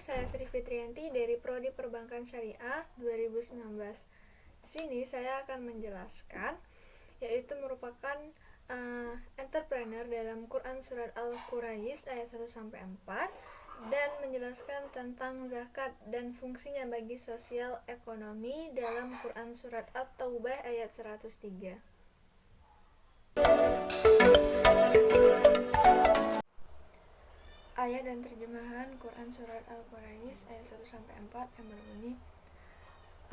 saya Sri Fitrianti dari Prodi Perbankan Syariah 2019. Di sini saya akan menjelaskan, yaitu merupakan entrepreneur dalam Quran Surat Al-Quraish ayat 1-4 dan menjelaskan tentang zakat dan fungsinya bagi sosial ekonomi dalam Quran Surat At-Taubah ayat 103. Ayat dan terjemahan Quran Surat Al-Quraish ayat 1-4 yang berbunyi,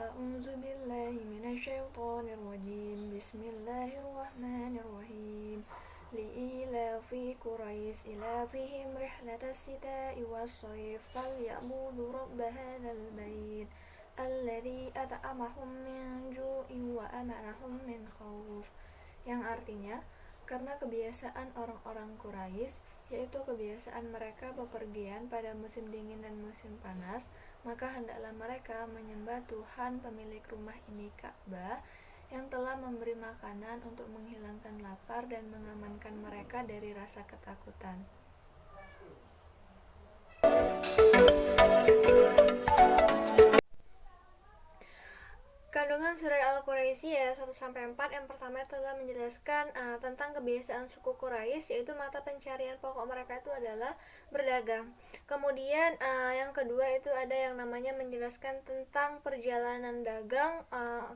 A'udzu billahi minasyaitonir rajim. Bismillahirrahmanirrahim. Li'ilafi Quraish ilafihim rihlatas sita'i was-shayf falyabudu rabb hadzal bait alladzi at'amahum min ju'in wa amanahum min khauf. Yang artinya, karena kebiasaan orang-orang Quraisy, yaitu kebiasaan mereka bepergian pada musim dingin dan musim panas, maka hendaklah mereka menyembah Tuhan pemilik rumah ini, Ka'bah, yang telah memberi makanan untuk menghilangkan lapar dan mengamankan mereka dari rasa ketakutan. Kandungan surat Al-Quraisy ayat 1-4 yang pertama telah menjelaskan tentang kebiasaan suku Quraisy, yaitu mata pencarian pokok mereka itu adalah berdagang. Kemudian yang kedua itu ada yang namanya menjelaskan tentang perjalanan dagang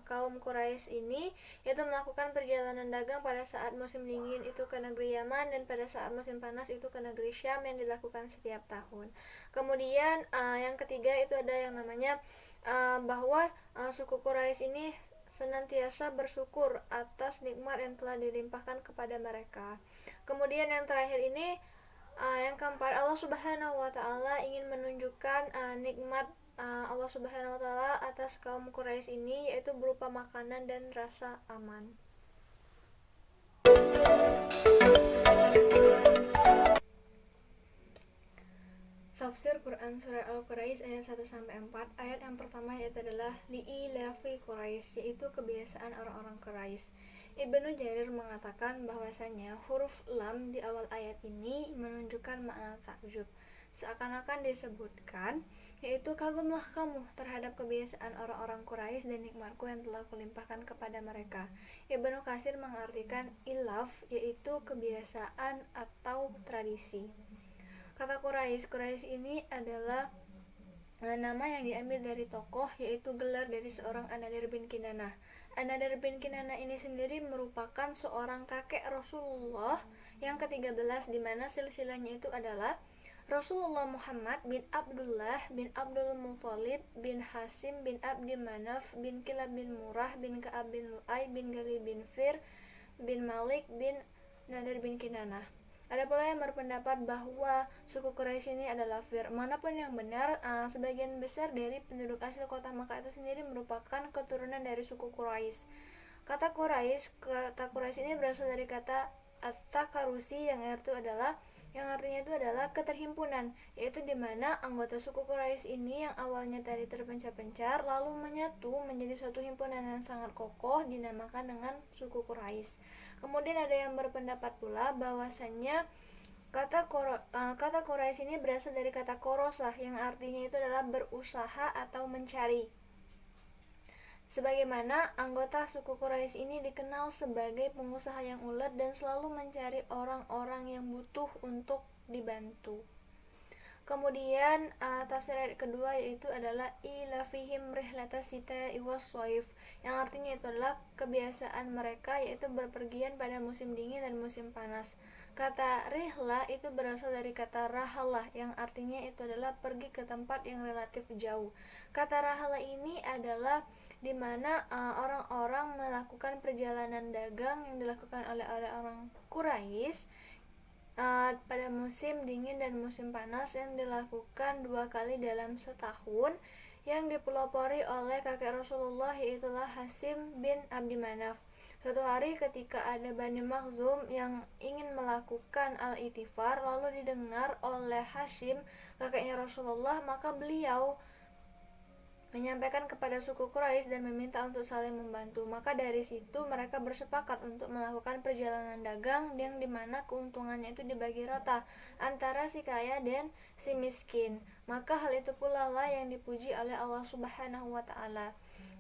kaum Quraisy ini, yaitu melakukan perjalanan dagang pada saat musim dingin itu ke negeri Yaman dan pada saat musim panas itu ke negeri Syam yang dilakukan setiap tahun. Kemudian yang ketiga itu ada yang namanya bahwa suku Quraisy ini senantiasa bersyukur atas nikmat yang telah dilimpahkan kepada mereka. Kemudian yang terakhir ini, yang keempat, Allah Subhanahu wa Ta'ala ingin menunjukkan nikmat Allah Subhanahu wa Ta'ala atas kaum Quraisy ini, yaitu berupa makanan dan rasa aman. Tafsir Quran Surat Al-Quraish ayat 1-4. Ayat yang pertama yaitu adalah li'ilafi Quraish, yaitu kebiasaan orang-orang Quraisy. Ibnu Jarir mengatakan bahwasanya huruf lam di awal ayat ini menunjukkan makna takjub, seakan-akan disebutkan, yaitu kagumlah kamu terhadap kebiasaan orang-orang Quraisy dan nikmatku yang telah kulimpahkan kepada mereka. Ibnu Katsir mengartikan ilaf, yaitu kebiasaan atau tradisi. Kata Quraisy ini adalah nama yang diambil dari tokoh, yaitu gelar dari seorang An-Nadir bin Kinanah. An-Nadir bin Kinanah ini sendiri merupakan seorang kakek Rasulullah yang ke-13, di mana silsilahnya itu adalah Rasulullah Muhammad bin Abdullah bin Abdul Muthalib bin Hasim bin Abdi Manaf bin Kilab bin Murrah bin Ka'ab bin Lu'ay bin Gali bin Fir bin Malik bin Nadir bin Kinanah. Ada pula yang berpendapat bahwa suku Quraisy ini adalah Fir. Manapun yang benar, sebagian besar dari penduduk asli kota Makkah itu sendiri merupakan keturunan dari suku Quraisy. Kata Quraisy ini berasal dari kata at-takarusi yang artinya itu adalah keterhimpunan, yaitu di mana anggota suku Quraisy ini yang awalnya tadi terpencar-pencar lalu menyatu menjadi suatu himpunan yang sangat kokoh dinamakan dengan suku Quraisy. Kemudian ada yang berpendapat pula bahwasannya kata Quraisy ini berasal dari kata korosah yang artinya itu adalah berusaha atau mencari. Sebagaimana anggota suku Quraisy ini dikenal sebagai pengusaha yang ulet dan selalu mencari orang-orang yang butuh untuk dibantu. Kemudian tafsir ayat kedua yaitu adalah ilafihim rihlatas sita'i was-shayf, yang artinya itu adalah kebiasaan mereka yaitu berpergian pada musim dingin dan musim panas. Kata rihla itu berasal dari kata rahalah yang artinya itu adalah pergi ke tempat yang relatif jauh. Kata rahalah ini adalah di mana orang-orang melakukan perjalanan dagang yang dilakukan oleh orang Quraisy pada musim dingin dan musim panas yang dilakukan 2 kali dalam setahun, yang dipelopori oleh kakek Rasulullah, yaitulah Hasim bin Abdi Manaf. Suatu hari ketika ada Bani Makhzum yang ingin melakukan al-itifar lalu didengar oleh Hasim, kakeknya Rasulullah, maka beliau menyampaikan kepada suku Quraisy dan meminta untuk saling membantu. Maka dari situ mereka bersepakat untuk melakukan perjalanan dagang yang dimana keuntungannya itu dibagi rata antara si kaya dan si miskin. Maka hal itu pula lah yang dipuji oleh Allah Subhanahu wa taala.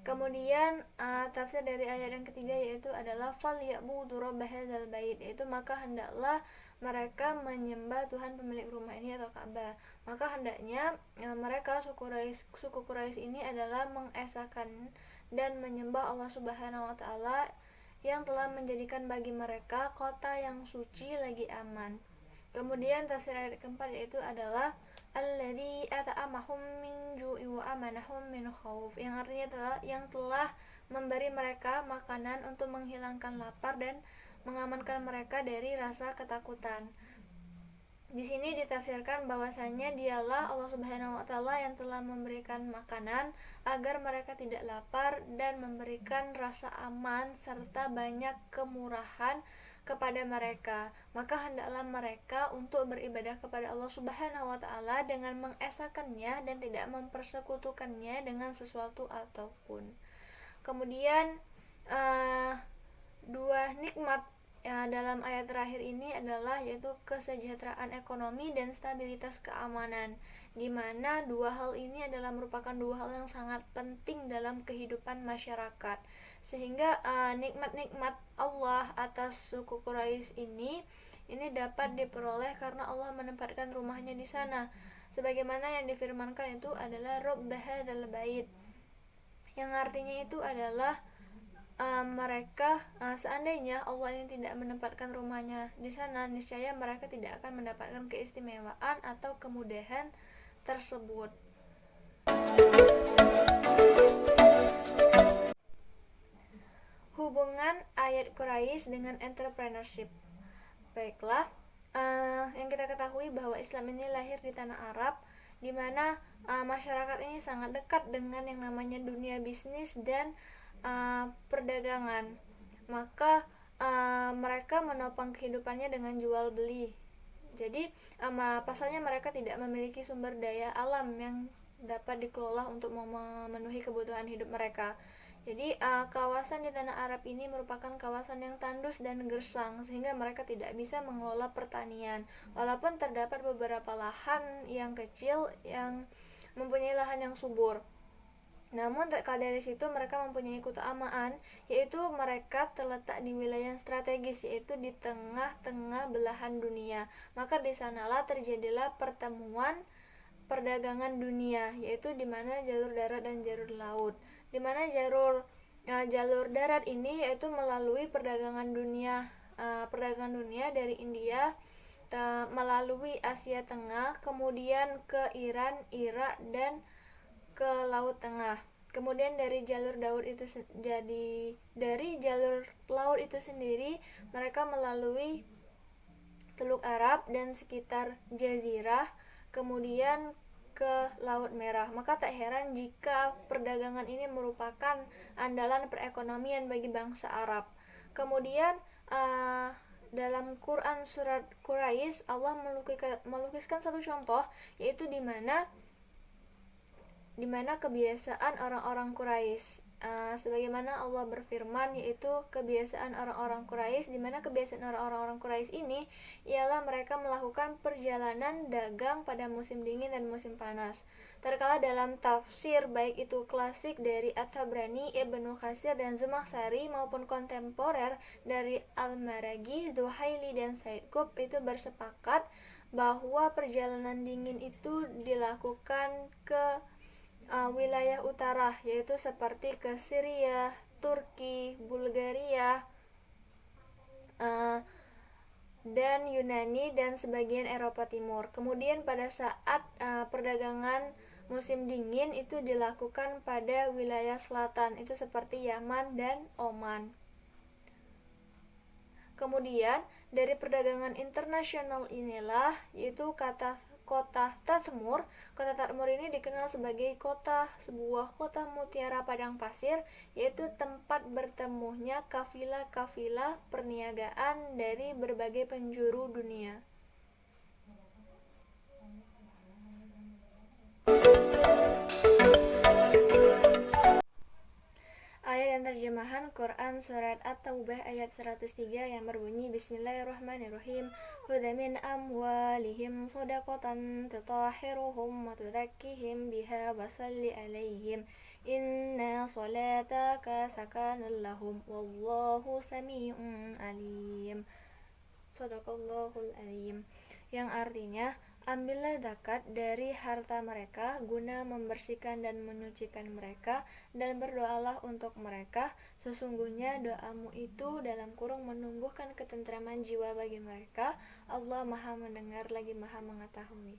Kemudian tafsir dari ayat yang ketiga yaitu adalah fal ya'budu rabb hadzal bait, yaitu maka hendaklah mereka menyembah Tuhan pemilik rumah ini atau Ka'bah. Maka hendaknya mereka suku Quraisy ini adalah mengesahkan dan menyembah Allah Subhanahu wa taala yang telah menjadikan bagi mereka kota yang suci lagi aman. Kemudian tafsir ayat keempat yaitu adalah alladzi at'amahum min ju'i wa amanahum min khauf, yang artinya yang telah memberi mereka makanan untuk menghilangkan lapar dan mengamankan mereka dari rasa ketakutan. Di sini ditafsirkan bahwasanya dialah Allah Subhanahu wa taala yang telah memberikan makanan agar mereka tidak lapar dan memberikan rasa aman serta banyak kemurahan kepada mereka. Maka hendaklah mereka untuk beribadah kepada Allah Subhanahu wa taala dengan mengesahkannya dan tidak mempersekutukannya dengan sesuatu ataupun. Kemudian dua nikmat dalam ayat terakhir ini adalah yaitu kesejahteraan ekonomi dan stabilitas keamanan, di mana dua hal ini adalah merupakan dua hal yang sangat penting dalam kehidupan masyarakat. Sehingga nikmat-nikmat Allah atas suku Quraisy ini dapat diperoleh karena Allah menempatkan rumahnya di sana. Sebagaimana yang difirmankan itu adalah Rabb hadzal bait, yang artinya itu adalah mereka seandainya Allah ini tidak menempatkan rumahnya di sana, niscaya mereka tidak akan mendapatkan keistimewaan atau kemudahan tersebut. Hubungan ayat Quraisy dengan entrepreneurship. Baiklah, yang kita ketahui bahwa Islam ini lahir di tanah Arab, di mana masyarakat ini sangat dekat dengan yang namanya dunia bisnis dan perdagangan. Maka mereka menopang kehidupannya dengan jual beli. Jadi pasalnya mereka tidak memiliki sumber daya alam yang dapat dikelola untuk memenuhi kebutuhan hidup mereka. Jadi kawasan di tanah Arab ini merupakan kawasan yang tandus dan gersang, sehingga mereka tidak bisa mengelola pertanian. Walaupun terdapat beberapa lahan yang kecil yang mempunyai lahan yang subur, namun dari situ mereka mempunyai keutamaan, yaitu mereka terletak di wilayah yang strategis, yaitu di tengah-tengah belahan dunia. Maka di sanalah terjadilah pertemuan perdagangan dunia, yaitu di mana jalur darat dan jalur laut. Di mana jalur darat ini yaitu melalui perdagangan dunia dari India melalui Asia Tengah, kemudian ke Iran, Irak, dan ke Laut Tengah. Kemudian dari jalur laut itu sendiri mereka melalui Teluk Arab dan sekitar Jazirah, kemudian ke Laut Merah. Maka tak heran jika perdagangan ini merupakan andalan perekonomian bagi bangsa Arab. Kemudian dalam Quran surat Quraisy Allah melukiskan satu contoh, yaitu di mana kebiasaan orang-orang Quraisy, sebagaimana Allah berfirman, yaitu kebiasaan orang-orang Quraisy, di mana kebiasaan orang-orang Quraisy ini ialah mereka melakukan perjalanan dagang pada musim dingin dan musim panas. Terkala dalam tafsir baik itu klasik dari At-Tabrani, Ibnu Katsir dan Zamakhsyari maupun kontemporer dari Al-Maraghi, Zuhaili dan Said Qutb itu bersepakat bahwa perjalanan dingin itu dilakukan ke wilayah utara, yaitu seperti ke Syria, Turki, Bulgaria, dan Yunani dan sebagian Eropa Timur. Kemudian pada saat perdagangan musim dingin itu dilakukan pada wilayah selatan, itu seperti Yaman dan Oman. Kemudian dari perdagangan internasional inilah yaitu Kota Tadmur. Kota Tadmur ini dikenal sebagai sebuah kota mutiara padang pasir, yaitu tempat bertemunya kafilah-kafilah perniagaan dari berbagai penjuru dunia. Ayat dan terjemahan Quran Surat At-Taubah ayat 103 yang berbunyi Bismillahirrahmanirrahim. Khudh min amwalihim shadaqatan tutahhiruhum wa tudzakkihim biha wa shalli alaihim inna salataka sakanun lahum wallahu sami'un alim. Shadaqallahul alim, yang artinya ambillah zakat dari harta mereka guna membersihkan dan menyucikan mereka, dan berdoalah untuk mereka, sesungguhnya doamu itu dalam kurung menumbuhkan ketentraman jiwa bagi mereka. Allah Maha mendengar lagi Maha mengetahui.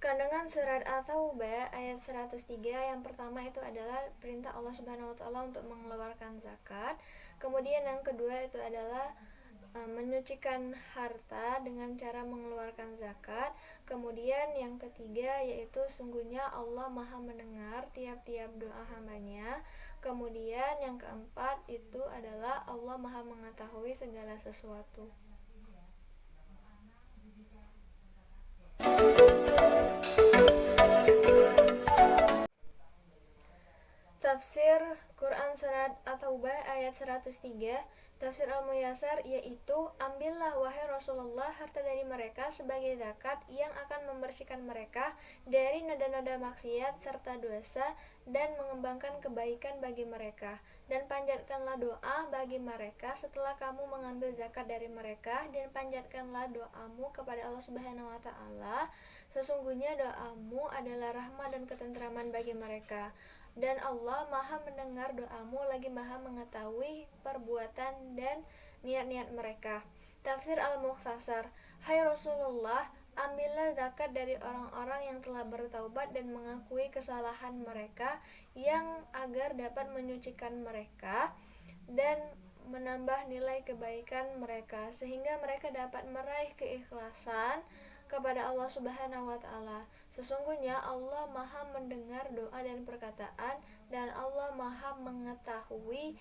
Kandungan surat At-Taubah ayat 103 yang pertama itu adalah perintah Allah Subhanahu wa taala untuk mengeluarkan zakat. Kemudian yang kedua itu adalah menyucikan harta dengan cara mengeluarkan zakat. Kemudian yang ketiga yaitu sungguhnya Allah Maha mendengar tiap-tiap doa hambanya. Kemudian yang keempat itu adalah Allah Maha mengetahui segala sesuatu. Tafsir Quran Surat At-Taubah ayat 103, Tafsir Al-Muyassar, yaitu ambillah wahai Rasulullah harta dari mereka sebagai zakat yang akan membersihkan mereka dari noda-noda maksiat serta dosa dan mengembangkan kebaikan bagi mereka, dan panjatkanlah doa bagi mereka setelah kamu mengambil zakat dari mereka, dan panjatkanlah doamu kepada Allah Subhanahu wa taala, sesungguhnya doamu adalah rahmat dan ketentraman bagi mereka. Dan Allah Maha mendengar doamu lagi Maha mengetahui perbuatan dan niat-niat mereka. Tafsir Al-Mukhtasar, hai Rasulullah, ambillah zakat dari orang-orang yang telah bertaubat dan mengakui kesalahan mereka, yang agar dapat menyucikan mereka dan menambah nilai kebaikan mereka, sehingga mereka dapat meraih keikhlasan kepada Allah Subhanahu wa taala. Sesungguhnya Allah Maha mendengar doa dan perkataan, dan Allah Maha mengetahui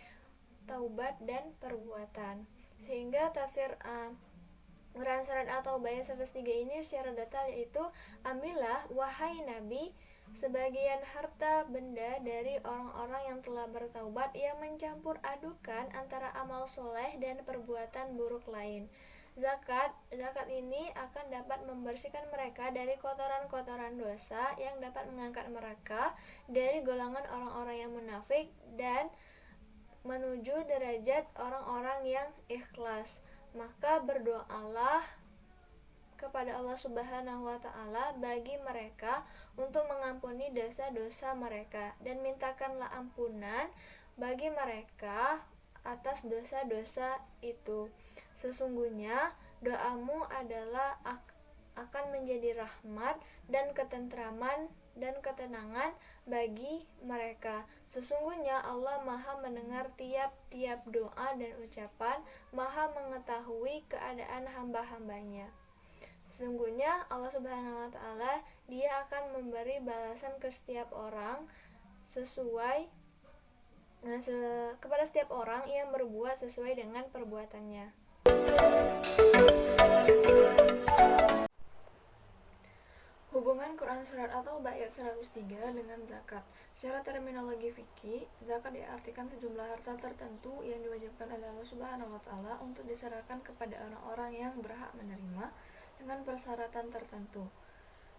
taubat dan perbuatan. Sehingga tafsir Quran Surat At-Taubah 103 ini secara detail yaitu, ambillah wahai Nabi sebagian harta benda dari orang-orang yang telah bertaubat yang mencampur adukan antara amal soleh dan perbuatan buruk lain. Zakat ini akan dapat membersihkan mereka dari kotoran-kotoran dosa yang dapat mengangkat mereka dari golongan orang-orang yang munafik dan menuju derajat orang-orang yang ikhlas. Maka berdoalah kepada Allah Subhanahu wa taala bagi mereka untuk mengampuni dosa-dosa mereka, dan mintakanlah ampunan bagi mereka atas dosa-dosa itu. Sesungguhnya doamu adalah akan menjadi rahmat dan ketentraman dan ketenangan bagi mereka. Sesungguhnya Allah Maha mendengar tiap-tiap doa dan ucapan, Maha mengetahui keadaan hamba-hambanya. Sesungguhnya Allah Subhanahu wa taala, Dia akan memberi balasan ke setiap orang kepada setiap orang yang berbuat sesuai dengan perbuatannya. Hubungan Quran Surat At-Taubah ayat 103 dengan zakat. Secara terminologi fikih, zakat diartikan sejumlah harta tertentu yang diwajibkan oleh Allah Subhanahu wa taala untuk diserahkan kepada orang-orang yang berhak menerima dengan persyaratan tertentu.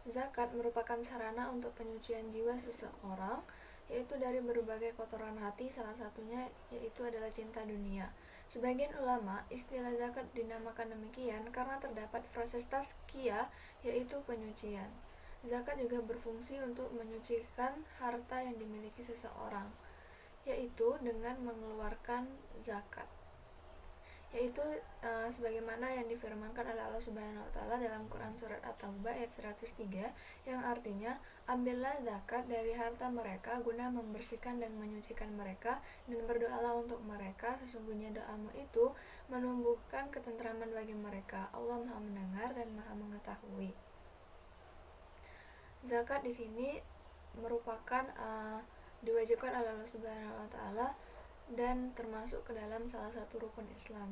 Zakat merupakan sarana untuk penyucian jiwa seseorang, yaitu dari berbagai kotoran hati, salah satunya yaitu adalah cinta dunia. Sebagian ulama istilah zakat dinamakan demikian karena terdapat proses tazkiyah, yaitu penyucian. Zakat juga berfungsi untuk menyucikan harta yang dimiliki seseorang, yaitu dengan mengeluarkan zakat, yaitu sebagaimana yang difirmankan oleh Allah Subhanahu wa taala dalam Quran Surat At-Taubah ayat 103, yang artinya, ambillah zakat dari harta mereka guna membersihkan dan menyucikan mereka, dan berdoalah untuk mereka, sesungguhnya doamu itu menumbuhkan ketentraman bagi mereka. Allah Maha mendengar dan Maha mengetahui. Zakat di sini merupakan diwajibkan oleh Allah Subhanahu wa taala dan termasuk ke dalam salah satu rukun Islam.